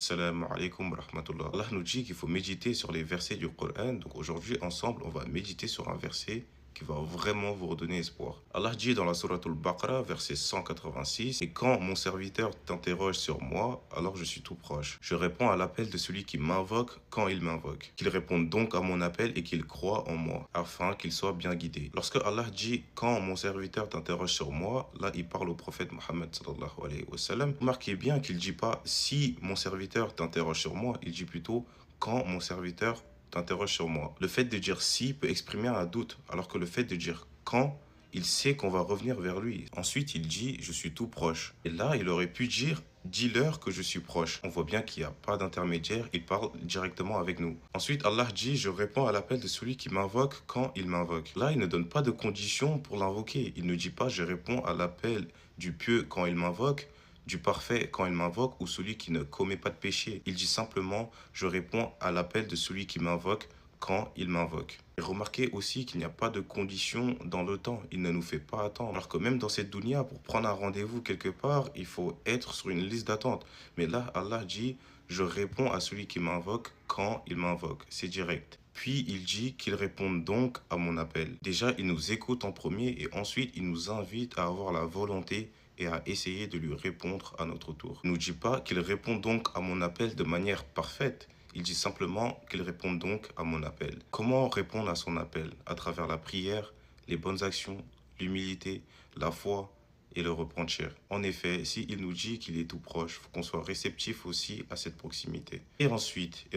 Salam alaikum wa rahmatullah. Allah nous dit qu'il faut méditer sur les versets du Coran. Donc aujourd'hui, ensemble, on va méditer sur un verset qui va vraiment vous redonner espoir. Allah dit dans la sourate Al-Baqarah, verset 186, « Et quand mon serviteur t'interroge sur moi, alors je suis tout proche. Je réponds à l'appel de celui qui m'invoque quand il m'invoque. Qu'il réponde donc à mon appel et qu'il croit en moi, afin qu'il soit bien guidé. » Lorsque Allah dit « Quand mon serviteur t'interroge sur moi », là, il parle au prophète Mohammed sallallahu alayhi wa sallam. Remarquez bien qu'il ne dit pas « Si mon serviteur t'interroge sur moi », il dit plutôt « Quand mon serviteur t'interroge sur moi ». Le fait de dire si peut exprimer un doute, alors que le fait de dire quand, il sait qu'on va revenir vers lui. Ensuite, il dit je suis tout proche. Et là, il aurait pu dire dis-leur que je suis proche. On voit bien qu'il n'y a pas d'intermédiaire, il parle directement avec nous. Ensuite, Allah dit je réponds à l'appel de celui qui m'invoque quand il m'invoque. Là, il ne donne pas de conditions pour l'invoquer. Il ne dit pas je réponds à l'appel du pieux quand il m'invoque, du parfait quand il m'invoque ou celui qui ne commet pas de péché. Il dit simplement je réponds à l'appel de celui qui m'invoque quand il m'invoque. Et remarquez aussi qu'il n'y a pas de condition dans le temps. Il ne nous fait pas attendre. Alors que même dans cette dunya, pour prendre un rendez-vous quelque part, il faut être sur une liste d'attente. Mais là, Allah dit je réponds à celui qui m'invoque quand il m'invoque. C'est direct. Puis il dit qu'il réponde donc à mon appel. Déjà, il nous écoute en premier et ensuite il nous invite à avoir la volonté et à essayer de lui répondre à notre tour. Il ne nous dit pas qu'il répond donc à mon appel de manière parfaite. Il dit simplement qu'il répond donc à mon appel. Comment répondre à son appel? À travers la prière, les bonnes actions, l'humilité, la foi et le repentir. En effet, s'il nous dit qu'il est tout proche, il faut qu'on soit réceptif aussi à cette proximité. Et ensuite,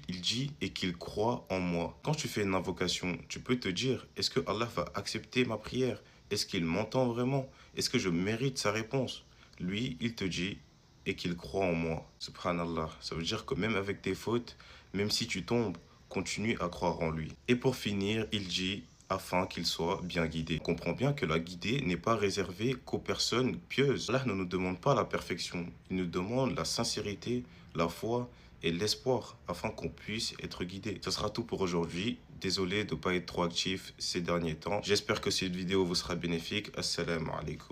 il dit et qu'il croit en moi. Quand tu fais une invocation, tu peux te dire, est-ce que Allah va accepter ma prière? Est-ce qu'il m'entend vraiment? Est-ce que je mérite sa réponse? Lui, il te dit et qu'il croit en moi. Subhanallah. Ça veut dire que même avec tes fautes, même si tu tombes, continue à croire en lui. Et pour finir, il dit afin qu'il soit bien guidé. On comprend bien que la guidée n'est pas réservée qu'aux personnes pieuses. Allah ne nous demande pas la perfection. Il nous demande la sincérité, la foi et l'espoir afin qu'on puisse être guidé. Ce sera tout pour aujourd'hui. Désolé de ne pas être trop actif ces derniers temps. J'espère que cette vidéo vous sera bénéfique. Assalamu alaikum.